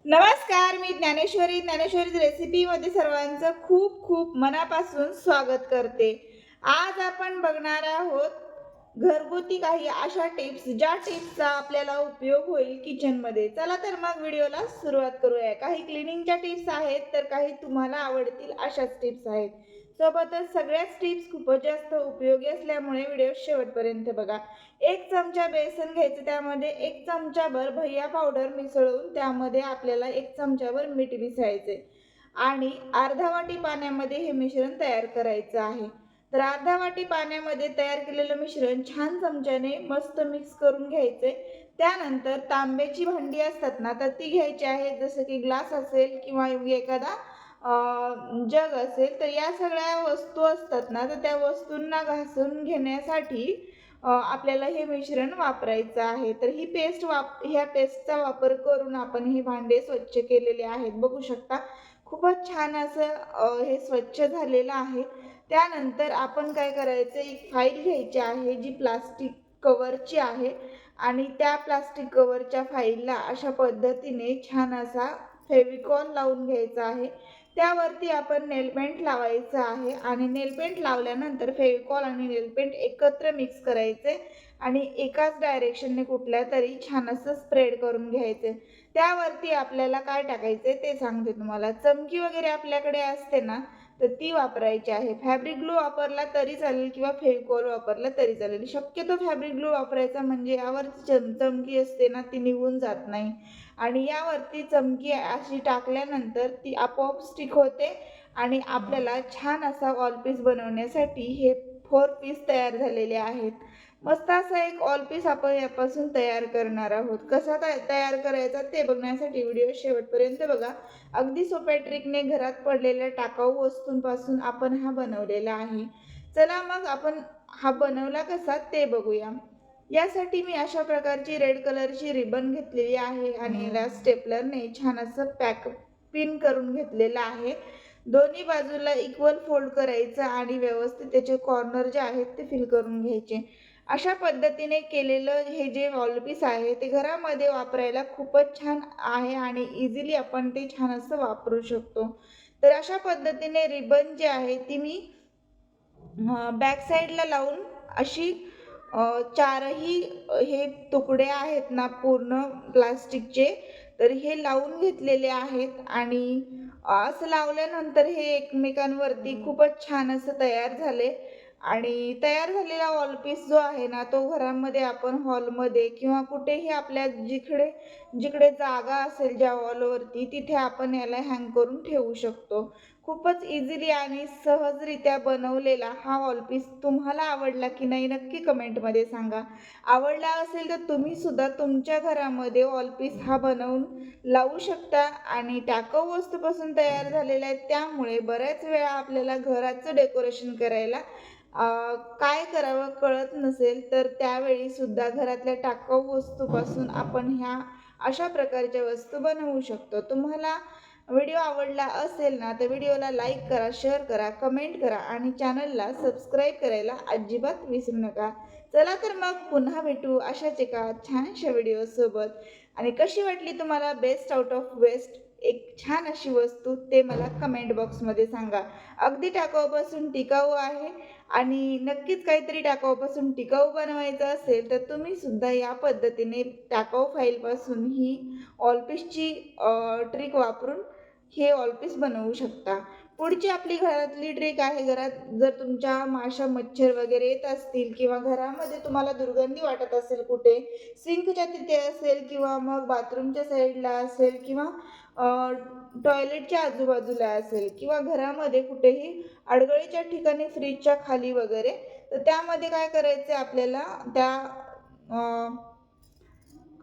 नमस्कार, मी ज्ञानेश्वरी रेसिपीमध्ये सर्वांचं खूप खूप मनापासून स्वागत करते। आज आपण बघणार आहोत घरगुती काही अशा टिप्स, ज्या टिप्सचा आपल्याला उपयोग होईल किचनमध्ये। चला तर मग व्हिडिओला सुरुवात करूया। काही क्लिनिंगच्या टिप्स आहेत, तर काही तुम्हाला आवडतील अशाच टिप्स आहेत। सोबतच सगळ्याच टिप्स खूपच जास्त उपयोगी असल्यामुळे व्हिडिओ शेवटपर्यंत बघा। 1 चमचा बेसन घ्यायचं, त्यामध्ये 1 चमचाभर भैया पावडर मिसळून त्यामध्ये आपल्याला 1 चमचाभर मीठ मिसळायचे आणि अर्धा वाटी पाण्यामध्ये हे मिश्रण तयार करायचं आहे। तर अर्धा वाटी पाण्यामध्ये तयार केलेलं मिश्रण छान चमच्याने मस्त मिक्स करून घ्यायचे। त्यानंतर तांब्याची भांडी असतात ना, तर ती घ्यायची आहे, जसं की ग्लास असेल किंवा एखादा जग असेल, तर या सगळ्या वस्तू असतात ना, तर त्या वस्तूंना घासून घेण्यासाठी आपल्याला हे मिश्रण वापरायचं आहे। तर ह्या पेस्टचा वापर करून आपण हे भांडे स्वच्छ केलेले आहेत, बघू शकता। खूपच छान असं हे स्वच्छ झालेलं आहे। त्यानंतर आपण काय करायचं, एक फाईल घ्यायची आहे जी प्लास्टिक कव्हरची आहे आणि त्या प्लास्टिक कव्हरच्या फाईलला अशा पद्धतीने छान असा फेविकॉल लावून घ्यायचा आहे। त्यावरती आपण नेल पेंट लावायचं आहे आणि नेल पेंट लावल्यानंतर फेविकॉल आणि नेल पेंट एकत्र मिक्स करायचे आणि एकाच डायरेक्शनने कुठल्यातरी छान असं स्प्रेड करून घ्यायचे। त्यावरती आपल्याला काय टाकायचे ते सांगते तुम्हाला। चमकी वगैरे आपल्याकडे असते ना, तर ती वापरायची आहे। फॅब्रिक ग्लू वापरला तरी चालेल किंवा फेविकॉल वापरला तरी चालेल। शक्यतो फॅब्रिक ग्लू वापरायचा, म्हणजे यावरची चमकी असते ना, ती निघून जात नाही आणि यावरती चमकी अशी टाकल्यानंतर ती आपोआप स्टिक होते आणि आपल्याला छान असा वॉल पीस बनवण्यासाठी हे 4 पीस तयार झालेले आहेत। मस्त असा एक वॉल पीस आपण यापासून तयार करणार आहोत। कसा तयार करायचा ते बघण्यासाठी व्हिडिओ शेवटपर्यंत बघा। अगदी सोप्या ट्रिकने घरात पडलेल्या टाकाऊ वस्तूंपासून आपण हा बनवलेला आहे। चला मग आपण हा बनवला कसा ते बघूया। यासाठी मी अशा प्रकारची रेड कलरची रिबन घेतलेली आहे आणि याला स्टेपलरने छान असं पिन करून घेतलेलं आहे। दोन्ही बाजूला इक्वल फोल्ड करायचं आणि व्यवस्थित त्याचे कॉर्नर जे आहेत ते फिल करून घ्यायचे। अशा पद्धतीने केलेलं हे जे वॉल पीस आहे ते घरामध्ये वापरायला खूपच छान आहे आणि इझिली आपण ते छान असं वापरू शकतो। तर अशा पद्धतीने रिबन जी आहे ती मी बॅक साईडला लावून अशी चारही हे तुकडे आहेत ना पूर्ण प्लास्टिकचे, तर हे लावून घेतलेले आहेत आणि असं लावल्यानंतर हे एकमेकांवरती खूपच छान असं तयार झाले आणि तयार झालेला वॉल पीस जो आहे ना, तो घरामध्ये आपण हॉलमध्ये किंवा कुठेही आपल्या जिकडे जिकडे जागा असेल ज्या वॉलवरती, तिथे आपण याला हँग करून ठेवू शकतो। खूपच इझिली आणि सहजरित्या बनवलेला हा वॉल पीस तुम्हाला आवडला की नाही नक्की कमेंटमध्ये सांगा। आवडला असेल तर तुम्ही सुद्धा तुमच्या घरामध्ये वॉल पीस हा बनवून लावू शकता आणि टाकाऊ वस्तूपासून तयार झालेला आहे, त्यामुळे बऱ्याच वेळा आपल्याला घराचं डेकोरेशन करायला काय करावं कळत नसेल, तर त्यावेळी सुद्धा घरातल्या टाकाऊ वस्तूपासून आपण ह्या अशा प्रकारच्या वस्तू बनवू शकतो। तुम्हाला व्हिडिओ आवडला असेल ना, तर व्हिडिओला लाईक करा, शेअर करा, कमेंट करा आणि चॅनलला सबस्क्राईब करायला अजिबात विसरू नका। चला तर मग पुन्हा भेटू अशाच एका छानशा व्हिडिओसोबत। आणि कशी वाटली तुम्हाला बेस्ट आउट ऑफ वेस्ट एक छान अशी वस्तू, ते मला कमेंट बॉक्समध्ये सांगा। अगदी टाकाऊपासून टिकाऊ आहे आणि नक्कीच काहीतरी टाकाऊपासून टिकाऊ बनवायचं असेल, तर तुम्ही सुद्धा या पद्धतीने टाकाऊ फाईलपासून ही वॉल पीसची ट्रिक वापरून हे वॉल पीस बनवू शकता। पुढची आपली घरातली ट्रिक आहे, घरात जर तुमच्या माशा, मच्छर वगैरे येत असतील किंवा घरामध्ये तुम्हाला दुर्गंधी वाटत असेल, कुठे सिंकच्या तिथे असेल किंवा मग बाथरूमच्या साईडला असेल किंवा टॉयलेटच्या आजूबाजूला असेल किंवा घरामध्ये कुठेही अडगळीच्या ठिकाणी फ्रीजच्या खाली वगैरे, तर त्यामध्ये काय करायचं आपल्याला, त्या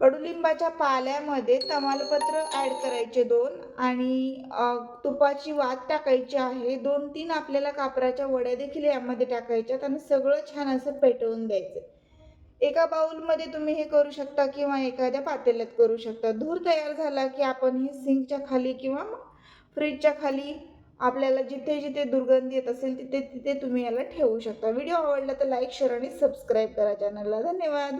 कडुलिंबाच्या पाल्यामध्ये तमालपत्र ॲड करायचे 2 आणि तुपाची वात टाकायची आहे। 2-3 आपल्याला कापराच्या वड्या देखील यामध्ये टाकायच्यात आणि सगळं छान असं पेटवून द्यायचं। एका बाउलमध्ये तुम्ही हे करू शकता किंवा एखाद्या पातेल्यात करू शकता। धूर तयार झाला की आपण हे सिंकच्या खाली किंवा फ्रीजच्या खाली आपल्याला जिथे-जिथे दुर्गंधी येत असेल तिथे-तिथे तुम्ही याला ठेवू शकता। व्हिडिओ आवडला तर लाईक, शेअर आणि सबस्क्राईब करा चॅनलला। धन्यवाद.